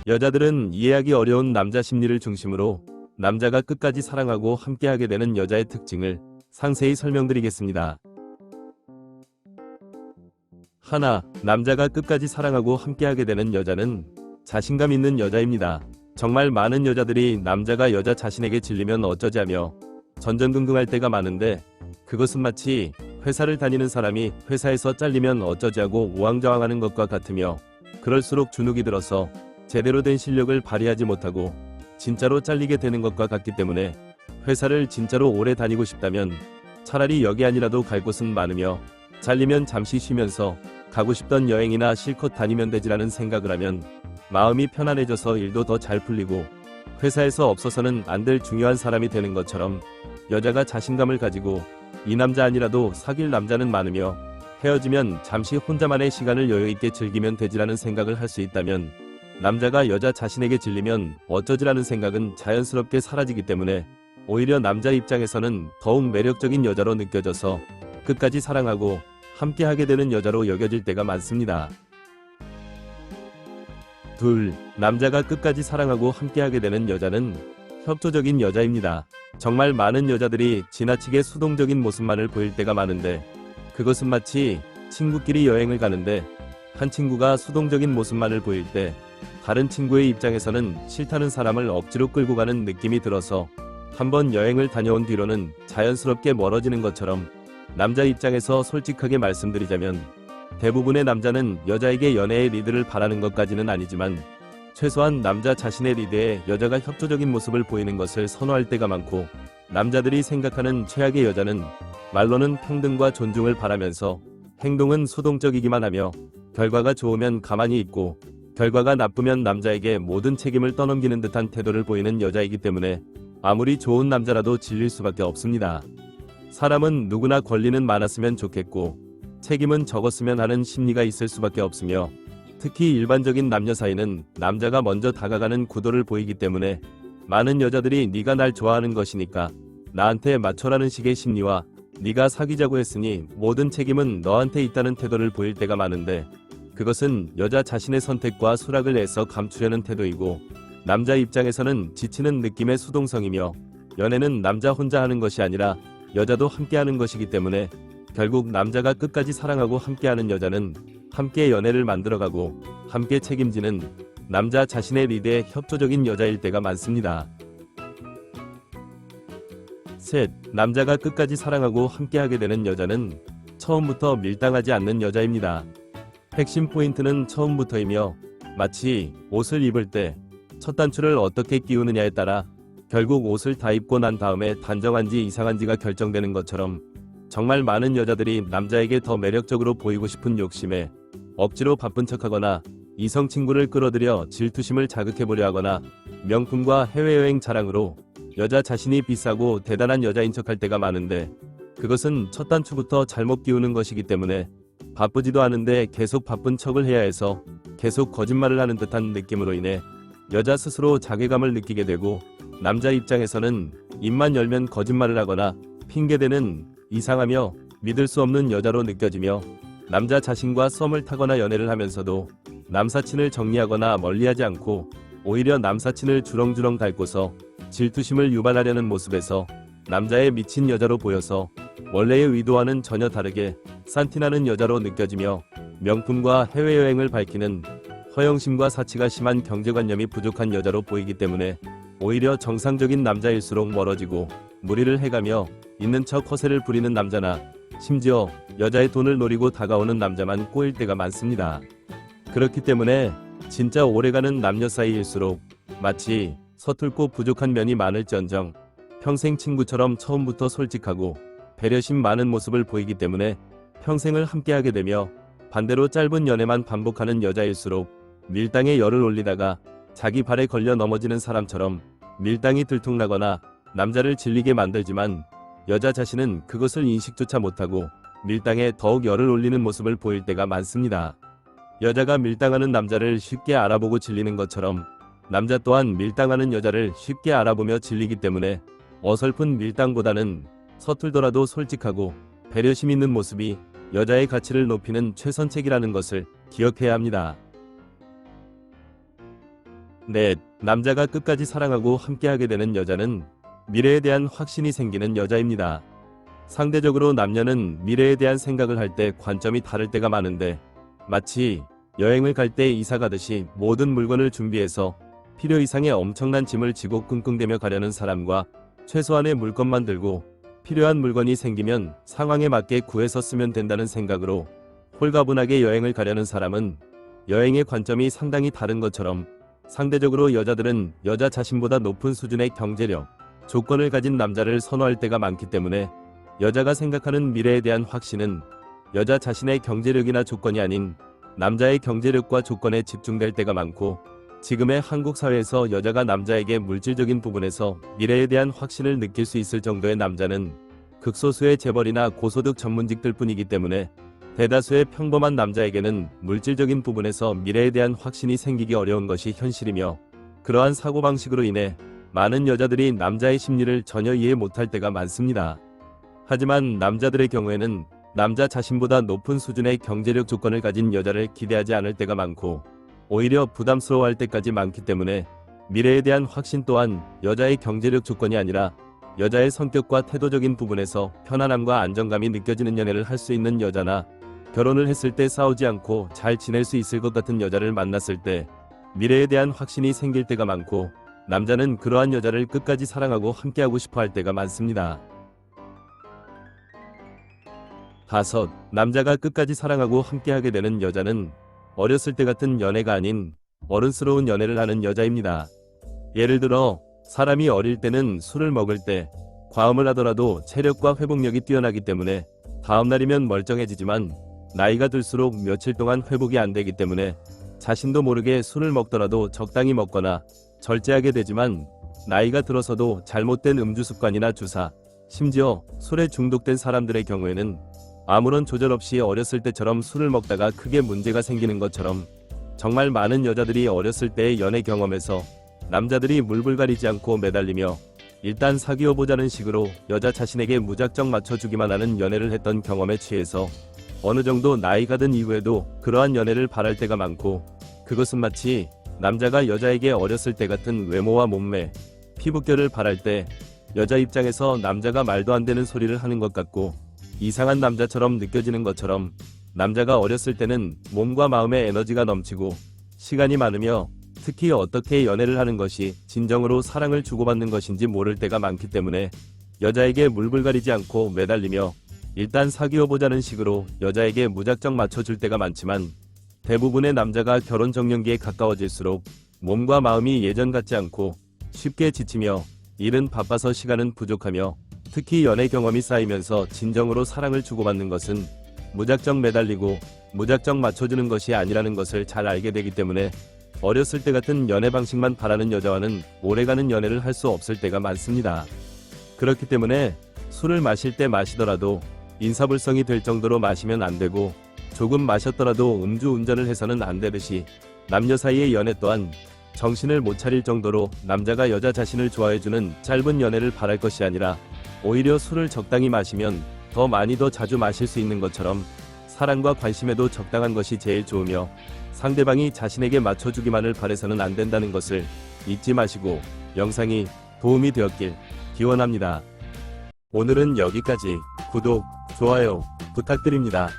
여자들은 이해하기 어려운 남자 심리를 중심으로 남자가 끝까지 사랑하고 함께하게 되는 여자의 특징을 상세히 설명드리겠습니다. 하나, 남자가 끝까지 사랑하고 함께하게 되는 여자는 자신감 있는 여자입니다. 정말 많은 여자들이 남자가 여자 자신에게 질리면 어쩌지 하며 전전긍긍할 때가 많은데, 그것은 마치 회사를 다니는 사람이 회사에서 잘리면 어쩌지 하고 우왕좌왕하는 것과 같으며, 그럴수록 주눅이 들어서 제대로 된 실력을 발휘하지 못하고 진짜로 잘리게 되는 것과 같기 때문에, 회사를 진짜로 오래 다니고 싶다면 차라리 여기 아니라도 갈 곳은 많으며, 잘리면 잠시 쉬면서 가고 싶던 여행이나 실컷 다니면 되지라는 생각을 하면 마음이 편안해져서 일도 더 잘 풀리고 회사에서 없어서는 안 될 중요한 사람이 되는 것처럼, 여자가 자신감을 가지고 이 남자 아니라도 사귈 남자는 많으며, 헤어지면 잠시 혼자만의 시간을 여유있게 즐기면 되지라는 생각을 할 수 있다면, 남자가 여자 자신에게 질리면 어쩌지라는 생각은 자연스럽게 사라지기 때문에 오히려 남자 입장에서는 더욱 매력적인 여자로 느껴져서 끝까지 사랑하고 함께하게 되는 여자로 여겨질 때가 많습니다. 둘, 남자가 끝까지 사랑하고 함께하게 되는 여자는 협조적인 여자입니다. 정말 많은 여자들이 지나치게 수동적인 모습만을 보일 때가 많은데, 그것은 마치 친구끼리 여행을 가는데 한 친구가 수동적인 모습만을 보일 때 다른 친구의 입장에서는 싫다는 사람을 억지로 끌고 가는 느낌이 들어서 한번 여행을 다녀온 뒤로는 자연스럽게 멀어지는 것처럼, 남자 입장에서 솔직하게 말씀드리자면 대부분의 남자는 여자에게 연애의 리드를 바라는 것까지는 아니지만, 최소한 남자 자신의 리드에 여자가 협조적인 모습을 보이는 것을 선호할 때가 많고, 남자들이 생각하는 최악의 여자는 말로는 평등과 존중을 바라면서 행동은 수동적이기만 하며, 결과가 좋으면 가만히 있고 결과가 나쁘면 남자에게 모든 책임을 떠넘기는 듯한 태도를 보이는 여자이기 때문에 아무리 좋은 남자라도 질릴 수밖에 없습니다. 사람은 누구나 권리는 많았으면 좋겠고 책임은 적었으면 하는 심리가 있을 수밖에 없으며, 특히 일반적인 남녀 사이는 남자가 먼저 다가가는 구도를 보이기 때문에 많은 여자들이 네가 날 좋아하는 것이니까 나한테 맞춰라는 식의 심리와 네가 사귀자고 했으니 모든 책임은 너한테 있다는 태도를 보일 때가 많은데, 그것은 여자 자신의 선택과 수락을 애써 감추려는 태도이고, 남자 입장에서는 지치는 느낌의 수동성이며, 연애는 남자 혼자 하는 것이 아니라 여자도 함께하는 것이기 때문에 결국 남자가 끝까지 사랑하고 함께하는 여자는 함께 연애를 만들어가고 함께 책임지는 남자 자신의 리드에 협조적인 여자일 때가 많습니다. 셋, 남자가 끝까지 사랑하고 함께하게 되는 여자는 처음부터 밀당하지 않는 여자입니다. 핵심 포인트는 처음부터이며, 마치 옷을 입을 때 첫 단추를 어떻게 끼우느냐에 따라 결국 옷을 다 입고 난 다음에 단정한지 이상한지가 결정되는 것처럼, 정말 많은 여자들이 남자에게 더 매력적으로 보이고 싶은 욕심에 억지로 바쁜 척하거나 이성 친구를 끌어들여 질투심을 자극해보려 하거나 명품과 해외여행 자랑으로 여자 자신이 비싸고 대단한 여자인 척할 때가 많은데, 그것은 첫 단추부터 잘못 끼우는 것이기 때문에 바쁘지도 않은데 계속 바쁜 척을 해야 해서 계속 거짓말을 하는 듯한 느낌으로 인해 여자 스스로 자괴감을 느끼게 되고, 남자 입장에서는 입만 열면 거짓말을 하거나 핑계대는 이상하며 믿을 수 없는 여자로 느껴지며, 남자 자신과 썸을 타거나 연애를 하면서도 남사친을 정리하거나 멀리하지 않고 오히려 남사친을 주렁주렁 닳고서 질투심을 유발하려는 모습에서 남자에 미친 여자로 보여서 원래의 의도와는 전혀 다르게 산티나는 여자로 느껴지며, 명품과 해외여행을 밝히는 허영심과 사치가 심한 경제관념이 부족한 여자로 보이기 때문에 오히려 정상적인 남자일수록 멀어지고 무리를 해가며 있는 척 허세를 부리는 남자나 심지어 여자의 돈을 노리고 다가오는 남자만 꼬일 때가 많습니다. 그렇기 때문에 진짜 오래가는 남녀 사이일수록 마치 서툴고 부족한 면이 많을지언정 평생 친구처럼 처음부터 솔직하고 배려심 많은 모습을 보이기 때문에 평생을 함께하게 되며, 반대로 짧은 연애만 반복하는 여자일수록 밀당에 열을 올리다가 자기 발에 걸려 넘어지는 사람처럼 밀당이 들통나거나 남자를 질리게 만들지만, 여자 자신은 그것을 인식조차 못하고 밀당에 더욱 열을 올리는 모습을 보일 때가 많습니다. 여자가 밀당하는 남자를 쉽게 알아보고 질리는 것처럼 남자 또한 밀당하는 여자를 쉽게 알아보며 질리기 때문에 어설픈 밀당보다는 서툴더라도 솔직하고 배려심 있는 모습이 여자의 가치를 높이는 최선책이라는 것을 기억해야 합니다. 넷. 남자가 끝까지 사랑하고 함께하게 되는 여자는 미래에 대한 확신이 생기는 여자입니다. 상대적으로 남녀는 미래에 대한 생각을 할 때 관점이 다를 때가 많은데, 마치 여행을 갈 때 이사 가듯이 모든 물건을 준비해서 필요 이상의 엄청난 짐을 지고 끙끙대며 가려는 사람과 최소한의 물건만 들고 필요한 물건이 생기면 상황에 맞게 구해서 쓰면 된다는 생각으로 홀가분하게 여행을 가려는 사람은 여행의 관점이 상당히 다른 것처럼, 상대적으로 여자들은 여자 자신보다 높은 수준의 경제력, 조건을 가진 남자를 선호할 때가 많기 때문에 여자가 생각하는 미래에 대한 확신은 여자 자신의 경제력이나 조건이 아닌 남자의 경제력과 조건에 집중될 때가 많고, 지금의 한국 사회에서 여자가 남자에게 물질적인 부분에서 미래에 대한 확신을 느낄 수 있을 정도의 남자는 극소수의 재벌이나 고소득 전문직들 뿐이기 때문에 대다수의 평범한 남자에게는 물질적인 부분에서 미래에 대한 확신이 생기기 어려운 것이 현실이며, 그러한 사고방식으로 인해 많은 여자들이 남자의 심리를 전혀 이해 못할 때가 많습니다. 하지만 남자들의 경우에는 남자 자신보다 높은 수준의 경제력 조건을 가진 여자를 기대하지 않을 때가 많고, 오히려 부담스러워할 때까지 많기 때문에 미래에 대한 확신 또한 여자의 경제력 조건이 아니라 여자의 성격과 태도적인 부분에서 편안함과 안정감이 느껴지는 연애를 할 수 있는 여자나, 결혼을 했을 때 싸우지 않고 잘 지낼 수 있을 것 같은 여자를 만났을 때 미래에 대한 확신이 생길 때가 많고, 남자는 그러한 여자를 끝까지 사랑하고 함께하고 싶어 할 때가 많습니다. 5. 남자가 끝까지 사랑하고 함께하게 되는 여자는 어렸을 때 같은 연애가 아닌 어른스러운 연애를 하는 여자입니다. 예를 들어 사람이 어릴 때는 술을 먹을 때 과음을 하더라도 체력과 회복력이 뛰어나기 때문에 다음날이면 멀쩡해지지만, 나이가 들수록 며칠 동안 회복이 안 되기 때문에 자신도 모르게 술을 먹더라도 적당히 먹거나 절제하게 되지만, 나이가 들어서도 잘못된 음주 습관이나 주사, 심지어 술에 중독된 사람들의 경우에는 아무런 조절 없이 어렸을 때처럼 술을 먹다가 크게 문제가 생기는 것처럼, 정말 많은 여자들이 어렸을 때의 연애 경험에서 남자들이 물불 가리지 않고 매달리며 일단 사귀어보자는 식으로 여자 자신에게 무작정 맞춰주기만 하는 연애를 했던 경험에 취해서 어느 정도 나이가 든 이후에도 그러한 연애를 바랄 때가 많고, 그것은 마치 남자가 여자에게 어렸을 때 같은 외모와 몸매, 피부결을 바랄 때 여자 입장에서 남자가 말도 안 되는 소리를 하는 것 같고 이상한 남자처럼 느껴지는 것처럼, 남자가 어렸을 때는 몸과 마음의 에너지가 넘치고 시간이 많으며 특히 어떻게 연애를 하는 것이 진정으로 사랑을 주고받는 것인지 모를 때가 많기 때문에 여자에게 물불 가리지 않고 매달리며 일단 사귀어보자는 식으로 여자에게 무작정 맞춰줄 때가 많지만, 대부분의 남자가 결혼 정년기에 가까워질수록 몸과 마음이 예전 같지 않고 쉽게 지치며 일은 바빠서 시간은 부족하며, 특히 연애 경험이 쌓이면서 진정으로 사랑을 주고받는 것은 무작정 매달리고 무작정 맞춰주는 것이 아니라는 것을 잘 알게 되기 때문에 어렸을 때 같은 연애 방식만 바라는 여자와는 오래가는 연애를 할 수 없을 때가 많습니다. 그렇기 때문에 술을 마실 때 마시더라도 인사불성이 될 정도로 마시면 안 되고, 조금 마셨더라도 음주운전을 해서는 안 되듯이 남녀 사이의 연애 또한 정신을 못 차릴 정도로 남자가 여자 자신을 좋아해주는 짧은 연애를 바랄 것이 아니라, 오히려 술을 적당히 마시면 더 많이 더 자주 마실 수 있는 것처럼 사랑과 관심에도 적당한 것이 제일 좋으며, 상대방이 자신에게 맞춰주기만을 바래서는 안 된다는 것을 잊지 마시고 영상이 도움이 되었길 기원합니다. 오늘은 여기까지. 구독, 좋아요 부탁드립니다.